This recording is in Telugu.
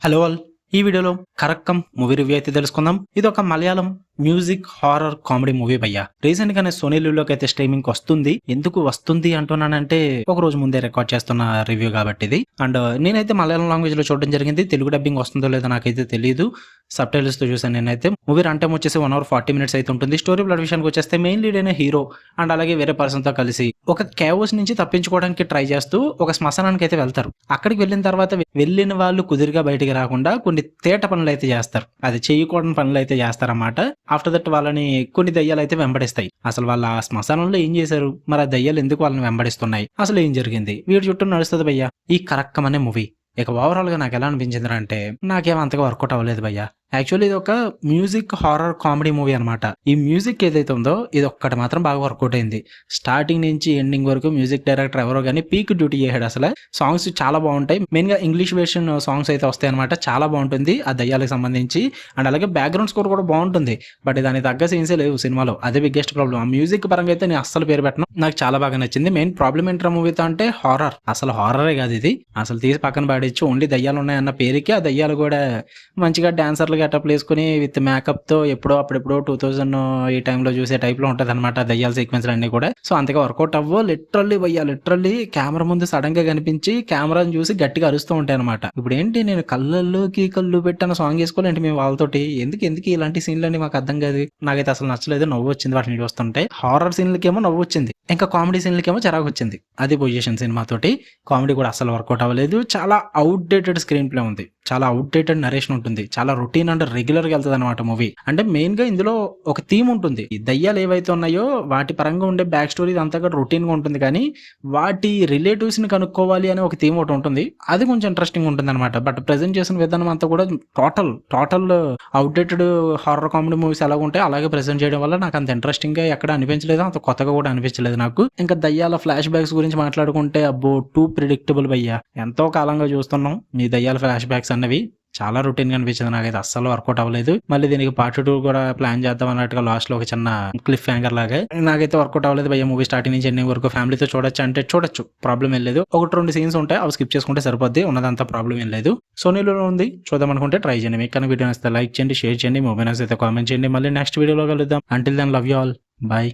Hello all. ఈ వీడియోలో 'కరక్కం' మూవీ రివ్యూ అయితే తెలుసుకుందాం. ఇది ఒక Malayalam music horror comedy movie భయ్యా. రీసెంట్ గానే సోనీ లివ్‌లోకి అయితే స్ట్రీమింగ్ వస్తుంది. ఎందుకు వస్తుంది అంటున్నానంటే ఒక రోజు ముందే రికార్డ్ చేస్తున్న రివ్యూ కాబట్టి ఇది. అండ్ నేనైతే మలయాళం లాంగ్వేజ్ లో చూడడం జరిగింది. తెలుగు డబ్బింగ్ వస్తుందో లేదో నాకైతే తెలియదు. సబ్‌టైటిల్స్ తో చూసాను నేనైతే. మూవీ రన్ టైమ్ వచ్చేసి 1 అవర్ 40 మినిట్స్ అయితే ఉంటుంది. స్టోరీ ప్లాట్ విషయానికి వచ్చేస్తే మెయిన్ లీడ్ అయిన హీరో అండ్ అలాగే వేరే పర్సన్ తో కలిసి ఒక కేవోస్ నుంచి తప్పించుకోవడానికి ట్రై చేస్తూ ఒక శ్మశానానికి అయితే వెళ్తారు. అక్కడికి వెళ్ళిన తర్వాత వెళ్ళిన వాళ్ళు కుదిరిగా బయటికి రాకుండా కొన్ని తేట పనులు అయితే చేస్తారు. అది చేయకూడని పనులు అయితే చేస్తారన్నమాట. ఆఫ్టర్ దట్ వాళ్ళని కొన్ని దయ్యాలు అయితే వెంబడిస్తాయి. అసలు వాళ్ళ ఆ శ్మశానంలో ఏం చేశారు, మరి ఆ దయ్యాలు ఎందుకు వాళ్ళని వెంబడిస్తున్నాయి, అసలు ఏం జరిగింది, వీడి చుట్టూ నడుస్తుంది భయ్యా ఈ కరక్కం అనే మూవీ. ఇక ఓవరాల్ గా నాకు ఎలా అనిపించింది అంటే నాకేం అంతగా వర్కౌట్ అవ్వలేదు భయ్యా. యాక్చువల్లీ ఇది ఒక మ్యూజిక్ హారర్ కామెడీ మూవీ అనమాట. ఈ మ్యూజిక్ ఏదైతే ఉందో ఇది ఒక్కటి మాత్రం బాగా వర్కౌట్ అయింది. స్టార్టింగ్ నుంచి ఎండింగ్ వరకు మ్యూజిక్ డైరెక్టర్ ఎవరో కానీ పీక్ డ్యూటీ చేశాడు. అసలు సాంగ్స్ చాలా బాగుంటాయి. మెయిన్ గా ఇంగ్లీష్ వెర్షన్ సాంగ్స్ అయితే వస్తాయి అనమాట. చాలా బాగుంటుంది ఆ దయ్యాలకు సంబంధించి. అండ్ అలాగే బ్యాక్గ్రౌండ్ స్కోర్ కూడా బాగుంటుంది. బట్ దానికి తగ్గ సీన్సే లేవు సినిమాలో. అదే బిగ్గెస్ట్ ప్రాబ్లం. ఆ మ్యూజిక్ పరంగా అయితే నేను అస్సలు పేరు పెట్టను. నాకు చాలా బాగా నచ్చింది. మెయిన్ ప్రాబ్లం ఏంట్రా మూవీతో అంటే హారర్. అసలు హారరే కాదు ఇది. అసలు తీసి పక్కన పాడించి ఓన్లీ దయ్యాలు ఉన్నాయన్న పేరుకి ఆ దయ్యాలు కూడా మంచిగా డాన్సర్లు గెటప్ వేసుకుని విత్ మేకప్ తో ఎప్పుడో అప్పుడెప్పుడో 2000 ఈ టైంలో చూసే టైప్ లో ఉంటది అనమాట దయ్యాల సీక్వెన్స్ అన్ని కూడా. సో అంతగా వర్కౌట్ అవ్వో. లిటరల్లీ కెమెరా ముందు సడన్ గా కనిపించి కెమెరాని చూసి గట్టిగా అరుస్తూ ఉంటాయి అనమాట. ఇప్పుడు ఏంటి నేను కళ్ళల్లోకి కళ్ళు పెట్టిన సాంగ్ వేసుకోవాలంటే మేము వాళ్ళతోటి ఎందుకు ఇలాంటి సీన్లన్నీ మాకు అర్థం కాదు. నాకైతే అసలు నచ్చలేదు. నవ్వు వచ్చింది వాటిని చూస్తుంటే. హారర్ సీన్లకేమో నవ్వు వచ్చింది, ఇంకా కామెడీ సీన్లకేమో చిరాకు వచ్చింది. అది పొజిషన్ సినిమా తోటి. కామెడీ కూడా అసలు వర్కౌట్ అవ్వలేదు. చాలా అవుట్డేటెడ్ స్క్రీన్ ప్లే ఉంది. చాలా అవుట్డేటెడ్ నరేషన్ ఉంటుంది. చాలా రొటీన్ అండ్ రెగ్యులర్ గా వెళ్తుంది అనమాట మూవీ. అంటే మెయిన్ గా ఇందులో ఒక థీమ్ ఉంటుంది. ఈ దయ్యాలు ఏవైతే ఉన్నాయో వాటి పరంగా ఉండే బ్యాక్ స్టోరీ అంతా కూడా రొటీన్ గా ఉంటుంది. కానీ వాటి రిలేటివ్స్ ని కనుక్కోవాలి అనే ఒక థీమ్ ఒకటి ఉంటుంది. అది కొంచెం ఇంట్రెస్టింగ్ ఉంటుంది అనమాట. బట్ ప్రెజెంట్ చేసిన విధానం అంతా కూడా total outdated horror comedy movies ఎలా ఉంటాయి అలాగే ప్రెజెంట్ చేయడం వల్ల నాకు అంత ఇంట్రెస్టింగ్ గా ఎక్కడ అనిపించలేదు. అంత కొత్తగా కూడా అనిపించలేదు నాకు. ఇంకా దయ్యాల ఫ్లాష్ బ్యాక్స్ గురించి మాట్లాడుకుంటే అబ్బో టూ ప్రిడిక్టబుల్ భయ్యా. ఎంతో కాలంగా చూస్తున్నాం ఈ దయ్యాల ఫ్లాష్ బ్యాక్స్ అన్నవి. చాలా రొటీన్ గా అనిపించింది. నాకైతే అస్సలు వర్కౌట్ అవ్వలేదు. మళ్ళీ దీనికి పార్ట్ 2 కూడా ప్లాన్ చేద్దాం అన్నట్టుగా లాస్ట్ లో ఒక చిన్న క్లిఫ్ హ్యాంగర్ లాగా. నాకైతే వర్కౌట్ అవ్వలేదు భయ్య. మూవీ స్టార్టింగ్ నుంచి ఎండింగ్ వరకు ఫ్యామిలీతో చూడొచ్చు అంటే చూడొచ్చు, ప్రాబ్లం ఏం లేదు. 1-2 సీన్స్ ఉంటాయి, అవి స్కిప్ చేసుకుంటే సరిపోద్ది. ఉన్నదంతా ప్రాబ్లం ఏం లేదు. సోనీలో ఉంది, చూద్దాం అనుకుంటే ట్రై చేయండి. మీకు కానీ వీడియో నచ్చితే లైక్ చేయండి, షేర్ చేయండి, మూవీ నచ్చితే కామెంట్ చేయండి. మళ్ళీ నెక్స్ట్ వీడియోలో కలుద్దాం. Until then love you all. Bye.